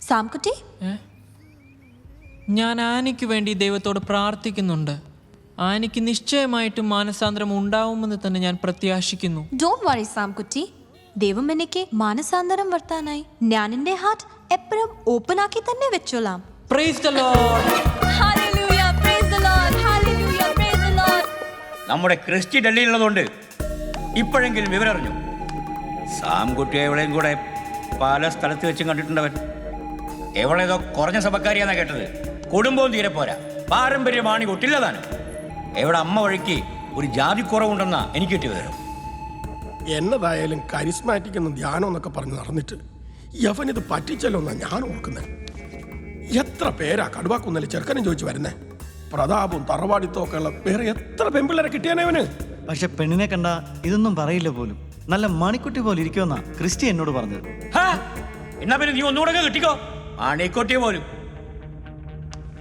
സാംകുട്ടി, ഞാൻ ആനിക്ക് വേണ്ടി ദൈവത്തോട് പ്രാർത്ഥിക്കുന്നുണ്ട്. ആനിക്ക് നിശ്ചയമായിട്ടും മാനസാന്തരം ഉണ്ടാവുമെന്ന് തന്നെ ഞാൻ പ്രത്യാശിക്കുന്നു. Don't worry Samkutty. ദൈവം എനിക്ക് മാനസാന്തരം വർത്താനായി ഞാൻ എൻ്റെ ഹാർട്ട് എപ്പോഴും ഓപ്പൺ ആക്കി തന്നെ വെച്ചോളാം. Praise the Lord. Hallelujah, praise the Lord, hallelujah, praise the Lord. നമ്മുടെ ക്രിസ്റ്റി ഡൽഹിയിലുള്ളതുകൊണ്ട് ഇപ്പോഴെങ്കിലും വിവരറിഞ്ഞു. സാംകുട്ടിയെ എവിടെയും കൂടെ പല സ്ഥലത്ത് വെച്ചും കണ്ടിട്ടുണ്ടവൻ. എവളേതോ കുറഞ്ഞ സഭക്കാരിയാന്നാ കേട്ടത്. കുടുംബവും തീരെ പോരാ, പാരമ്പര്യമാണ് കൊട്ടില്ലതാണ്. എവിടെ അമ്മ വഴിക്ക് ഒരു ജാതി കുറവുണ്ടെന്നാ എനിക്ക് കിട്ടിയ വിവരം. എന്നതായാലും കരിസ്മാറ്റിക് എന്നും ധ്യാനം എന്നൊക്കെ പറഞ്ഞ് നടന്നിട്ട് യവനിത് പറ്റിച്ചല്ലോ എന്നാ ഞാൻ ഓർക്കുന്നത്. എത്ര പേരാ കടുവാക്കുന്നല്ലേ ചെറുക്കനും ചോദിച്ചു വരുന്നേ. പ്രതാപവും തറവാടിത്തവും ഒക്കെ ഉള്ള വേറെ എത്ര പെമ്പിള്ളേരെ കിട്ടിയാനവന്. പക്ഷെ പെണ്ണിനെ കണ്ട ഇതൊന്നും പറയില്ല പോലും. നല്ല മണിക്കുട്ടി പോലെ ഇരിക്കുമെന്നാ ക്രിസ്റ്റി എന്നോട് പറഞ്ഞത്. എന്നാ പിന്നെ നീ ഒന്നുകൂടെ കിട്ടിക്കോ. മണിക്കുട്ടി പോലും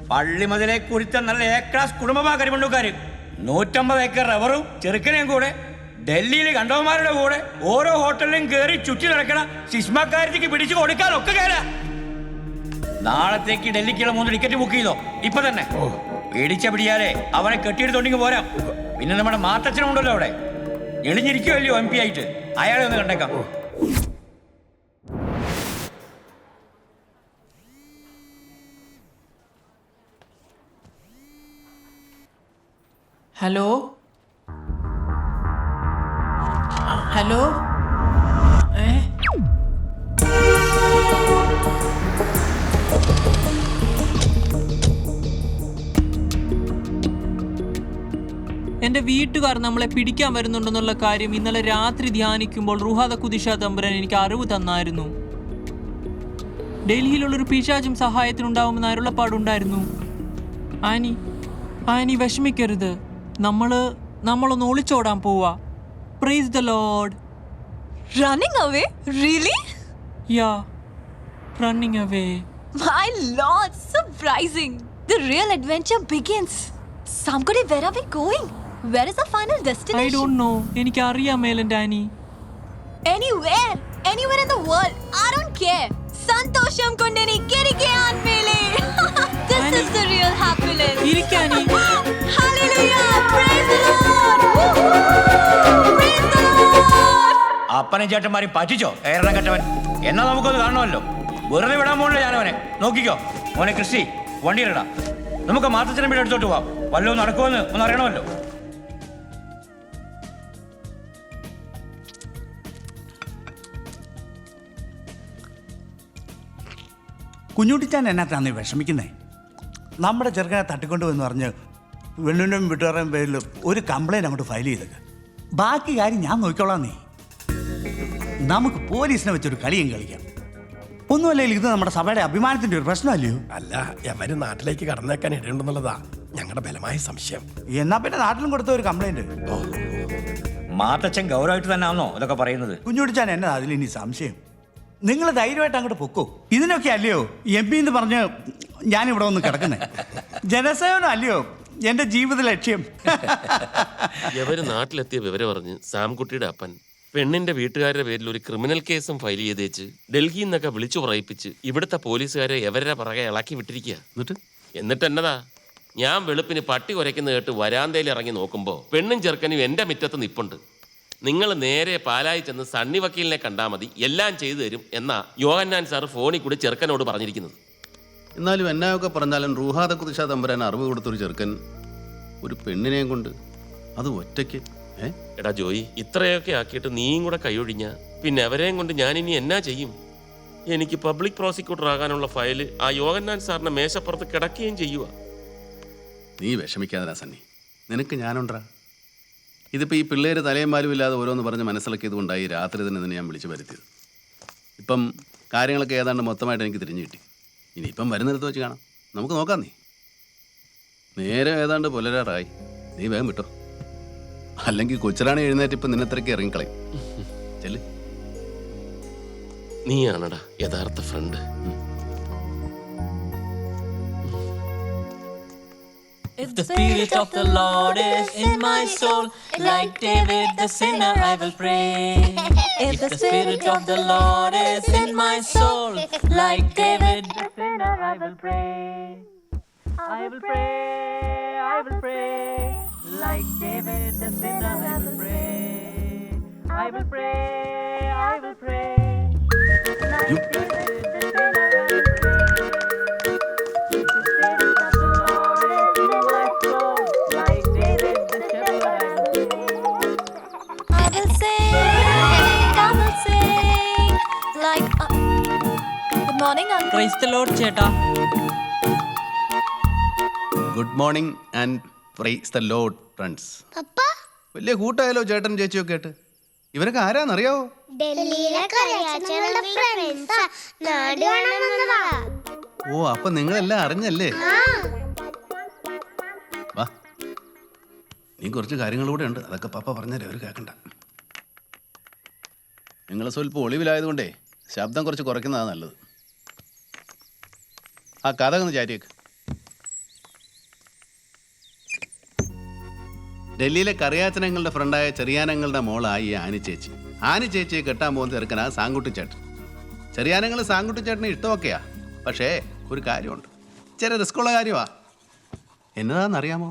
പള്ളിമതിലെ കുറിച്ച നല്ല എ ക്ലാസ് കുടുംബമാ കരിമണ്ണൂക്കാര്. 150 ഏക്കർ റബ്ബറും ചെറുക്കനെയും കൂടെ ഡൽഹിയിൽ കണ്ടവന്മാരുടെ കൂടെ ഓരോ ഹോട്ടലിലും കയറി ചുറ്റി നടക്കണ ശിശ്മക്കാരത്തേക്ക് പിടിച്ചു കൊടുക്കാനൊക്കെ കയറാ. നാളത്തേക്ക് ഡൽഹിക്കുള്ള 3 ടിക്കറ്റ് ബുക്ക് ചെയ്തോ ഇപ്പൊ തന്നെ. പേടിച്ച പിടിയാലേ അവനെ കെട്ടിയെടുത്തോണ്ടെങ്കിൽ പോരാ. പിന്നെ നമ്മുടെ മാത്തച്ഛനുണ്ടല്ലോ അവിടെ, എളിഞ്ഞിരിക്കുമല്ലോ MP ആയിട്ട്. അയാളെ ഒന്ന് കണ്ടേക്കാം. ഹലോ ഹലോ, എന്റെ വീട്ടുകാർ നമ്മളെ പിടിക്കാൻ വരുന്നുണ്ടെന്നുള്ള കാര്യം ഇന്നലെ രാത്രി ധ്യാനിക്കുമ്പോൾ റുഹാദ കുദിഷ തമ്പുരാൻ എനിക്ക് അറിവ് തന്നായിരുന്നു. ഡൽഹിയിലുള്ളൊരു പിശാചും സഹായത്തിനുണ്ടാവുമെന്ന് അരുളപ്പാടുണ്ടായിരുന്നു. ആനി വിഷമിക്കരുത്. നമ്മളൊന്ന് ഒളിച്ചോടാൻ പോവാ. Price the Lord. Running away? Really? Yeah, running away. My lord, surprising. The real adventure begins. Samkudi, where are we going? Where is our final destination? I don't know. എനിക്ക് അറിയാം മേലൻ്റെ Annie. Anywhere in the world. I don't care. സന്തോഷം കൊണ്ടെനി കിരിക്കാൻ മേലെ. This is the real happiness. ഇരിക്കാനി. Hallelujah, praise the Lord. Praise the Lord. അപ്പനും ചേട്ടന്മാരും പറ്റിച്ചോ ഏറെണ്ണം കെട്ടവൻ. എന്നാ നമുക്കൊന്ന് കാണണമല്ലോ. വെറുതെ വിടാൻ പോകണില്ല ഞാനവനെ. നോക്കിക്കോ മോനെ ക്രിസ്റ്റി, വണ്ടിയിലിടാം. നമുക്ക് മാത്തച്ഛനും വീട് എടുത്തോട്ട് പോവാം. വല്ലതും നടക്കുമെന്ന് ഒന്ന് അറിയണമല്ലോ. കുഞ്ഞുട്ടിച്ചാൻ എന്നാത്താന്ന് വിഷമിക്കുന്നേ? നമ്മുടെ ചെറുക്കനെ തട്ടിക്കൊണ്ടുവന്ന് പറഞ്ഞ് വെണ്ണുനും വീട്ടുകാരുടെയും പേരിൽ ഒരു കംപ്ലൈൻറ്റ് അങ്ങോട്ട് ഫയൽ ചെയ്തേക്ക്. ബാക്കി കാര്യം ഞാൻ നോക്കിക്കോളാം. നീ നമുക്ക് പോലീസിനെ വെച്ചൊരു കളിയും കളിക്കാം. ഒന്നുമല്ലെങ്കിൽ ഇത് നമ്മുടെ സഭയുടെ അഭിമാനത്തിൻ്റെ ഒരു പ്രശ്നമല്ലയോ? അല്ല, എവര് നാട്ടിലേക്ക് കടന്നേക്കാൻ ഇടയുണ്ടെന്നുള്ളതാ ഞങ്ങളുടെ ബലമായ സംശയം. എന്നാ പിന്നെ നാട്ടിലും കൊടുത്ത ഒരു കംപ്ലൈൻറ്റ്. മാത്തച്ഛൻ ഗൗരവമായിട്ട് തന്നെ ആണോ ഇതൊക്കെ പറയുന്നത്? കുഞ്ഞുട്ടിച്ചാൻ എന്നതാ അതിലിനി സംശയം? നിങ്ങൾ ധൈര്യമായിട്ട് അങ്ങോട്ട് പൊക്കോ. ഇതിനൊക്കെ അല്ലയോ MP എന്ന് പറഞ്ഞ് ഞാനിവിടെ ഒന്ന് കിടക്കുന്നേ. ജനസേവനം അല്ലയോ എൻ്റെ ജീവിത ലക്ഷ്യം. ഇവര് നാട്ടിലെത്തിയ വിവരം പറഞ്ഞ് സാംകുട്ടിയുടെ അപ്പൻ പെണ്ണിന്റെ വീട്ടുകാരുടെ പേരിൽ ഒരു ക്രിമിനൽ കേസും ഫയൽ ചെയ്തേച്ച് ഡൽഹിയിൽ നിന്നൊക്കെ വിളിച്ചു പറയിപ്പിച്ച് ഇവിടുത്തെ പോലീസുകാരെ എവരുടെ പുറകെ ഇളക്കി വിട്ടിരിക്കുക. എന്നിട്ട് എന്നതാ, ഞാൻ വെളുപ്പിന് പട്ടി കുരയ്ക്കുന്ന കേട്ട് വരാന്തയിൽ ഇറങ്ങി നോക്കുമ്പോൾ പെണ്ണും ചെറുക്കനും എൻ്റെ മുറ്റത്ത് നിപ്പുണ്ട്. നിങ്ങൾ നേരെ പാലായി ചെന്ന് സണ്ണി വക്കീലിനെ കണ്ടാൽ മതി, എല്ലാം ചെയ്തു തരും എന്നാ യോഹന്നാൻ സാർ ഫോണിൽ കൂടി ചെറുക്കനോട് പറഞ്ഞിരിക്കുന്നത്. എന്നാലും എന്നായൊക്കെ പറഞ്ഞാലും റൂഹാദ കുദിശ തമ്പുരാൻ അറിവ് കൊടുത്തൊരു ചെറുക്കൻ ഒരു പെണ്ണിനെയും കൊണ്ട്, അത് ഒറ്റയ്ക്ക്. എടാ ജോയി, ഇത്രയൊക്കെ ആക്കിയിട്ട് നീയും കൂടെ കൈയൊഴിഞ്ഞ പിന്നെ അവരെയും കൊണ്ട് ഞാനിനി എന്നാ ചെയ്യും? എനിക്ക് പബ്ലിക് പ്രോസിക്യൂട്ടർ ആകാനുള്ള ഫയല് ആ യോഹന്നാൻ സാറിന്റെ മേശപ്പുറത്ത് കിടക്കുകയും ചെയ്യുക. നീ വിഷമിക്കാതെ സണ്ണി, നിനക്ക് ഞാനുണ്ടാ. ഇതിപ്പോൾ ഈ പിള്ളേർ തലയും പാലും ഇല്ലാതെ ഓരോന്ന് പറഞ്ഞ് മനസ്സിലാക്കിയത് കൊണ്ടായി രാത്രി തന്നെ ഇതിനെ ഞാൻ വിളിച്ചു വരുത്തിയത്. ഇപ്പം കാര്യങ്ങളൊക്കെ ഏതാണ്ട് മൊത്തമായിട്ട് എനിക്ക് തിരിഞ്ഞു കിട്ടി. ഇനിയിപ്പം വരുന്നിടത്ത് വെച്ച് കാണാം, നമുക്ക് നോക്കാം. നേരെ ഏതാണ്ട് പുലരാറായി, നീ വേഗം വിട്ടോ. അല്ലെങ്കിൽ കൊച്ചിറാണി എഴുന്നേറ്റ് ഇപ്പം നിന്നത്രയ്ക്ക് ഇറങ്ങിക്കളയും. ചെല്ല്. നീയാണടാ യഥാർത്ഥ front. If the spirit of the Lord is in my soul, like David the sinner I will pray. If the spirit of the Lord is in my soul, like David I will pray. I will pray. I will pray. Like David the sinner, I will pray. I will pray. I will pray. Like David the sinner, I will pray. The Spirit of the Lord is in my soul. Like David the shepherd, I will pray. I will sing, like good morning, uncle. Praise the Lord, ചേട്ടാ. Good morning and praise the Lord friends. പപ്പ വലിയ കൂട്ടായാലോ ചേട്ടൻ ചേച്ചിയൊക്കെ ആയിട്ട്. ഇവരൊക്കെ ആരാന്നറിയാവോ? ഡൽഹിയിലെ കരയാച്ചകളുടെ ഫ്രണ്ട്സാ, നാട് കാണാൻ വന്നതാ. ഓ, അപ്പൊ നിങ്ങളെല്ലാം അറിഞ്ഞല്ലേ? വാ, നീ കുറച്ച് കാര്യങ്ങളൂടെ ഉണ്ട്, അതൊക്കെ പപ്പ പറഞ്ഞാലേ അവർ കേൾക്കണ്ട. നിങ്ങൾ സ്വല്പം ഒളിവിലായതുകൊണ്ടേ ശബ്ദം കുറച്ച് കുറയ്ക്കുന്നതാണ് നല്ലത്. ആ കഥ ഒന്ന് ചാരിയേക്ക്. ഡൽഹിയിലെ കറിയാച്ചനങ്ങളുടെ ഫ്രണ്ടായ ചെറിയാനങ്ങളുടെ മോളായി ഈ ആനി ചേച്ചി. ആനി ചേച്ചിയെ കെട്ടാൻ പോകുന്ന ചെറുക്കനാ സാങ്കുട്ടിച്ചേട്ടൻ. ചെറിയാനങ്ങൾ സാങ്കുട്ടിച്ചേട്ടന് ഇഷ്ടമൊക്കെയാ, പക്ഷേ ഒരു കാര്യമുണ്ട്, ചെറിയ റിസ്ക്കുള്ള കാര്യമാ. എന്നതാണെന്നറിയാമോ?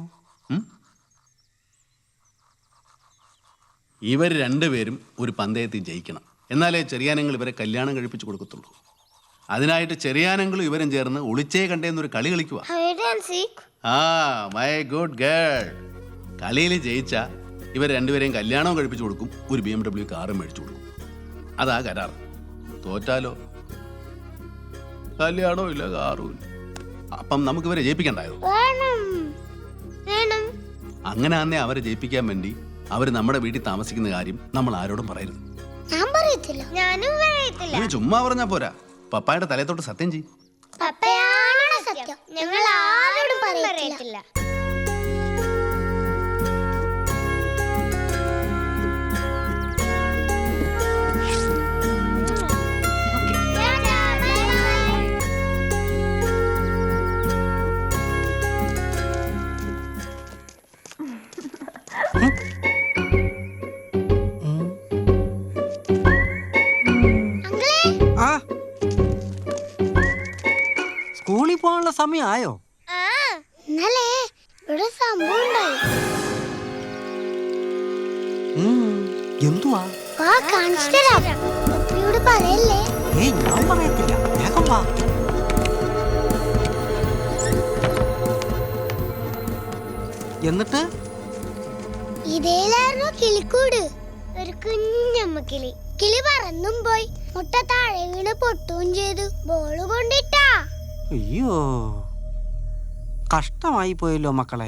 ഇവർ രണ്ടുപേരും ഒരു പന്തയത്തിൽ ജയിക്കണം, എന്നാലേ ചെറിയാനങ്ങൾ ഇവരെ കല്യാണം കഴിപ്പിച്ചു കൊടുക്കത്തുള്ളൂ. അതിനായിട്ട് ചെറിയാനങ്ങളും ഇവരും ചേർന്ന് ഒളിച്ചേ കണ്ടേന്നൊരു കളി കളിക്കുക. ആ, മൈ ഗുഡ് ഗേൾ. കളിയിൽ ജയിച്ച ഇവർ രണ്ടുപേരെയും കല്യാണവും കഴിപ്പിച്ചു കൊടുക്കും, ഒരു BMW കാറും മേടിച്ചു കൊടുക്കും. അതാ കരാർ. തോറ്റാലോ കല്യാണവും ഇല്ല, കാറും ഇല്ല. അപ്പം നമുക്ക് ഇവരെ ജയിപ്പിക്കണ്ടായോ? അങ്ങനെ അന്നേ അവരെ ജയിപ്പിക്കാൻ വേണ്ടി അവർ നമ്മുടെ വീട്ടിൽ താമസിക്കുന്ന കാര്യം നമ്മൾ ആരോടും പറയരുത്. ഞാൻ പറയത്തില്ല, ഞാനും പറയത്തില്ല. നീ ചുമ്മാ പറഞ്ഞാ പോരാ, പപ്പായുടെ തലത്തോട്ട് സത്യം ചെയ്യും. പപ്പയാണ് സത്യം, ഞങ്ങൾ ആരോടും പറയത്തില്ല. സ്കൂളിൽ പോകാനുള്ള സമയമായോ? ഇന്നലെ ഇവിടെ സംഭവം ഉണ്ടായി. എന്തുവാ? വാ, കാണിച്ചു തരാം. പപ്പയോട് പറയല്ലേ? ഞാൻ പറയത്തില്ല, വേഗം വാ. എന്നിട്ട് ഇതേലായിരുന്നു കിളിക്കൂട്. ഒരു കുഞ്ഞമ്മ കിളി. കിളി പറന്നും പോയി, മുട്ട താഴെ വീണ് പൊട്ടുകയും ചെയ്തു. ബോള് കൊണ്ടിട്ടാ. അയ്യോ, കഷ്ടമായി പോയല്ലോ മക്കളെ.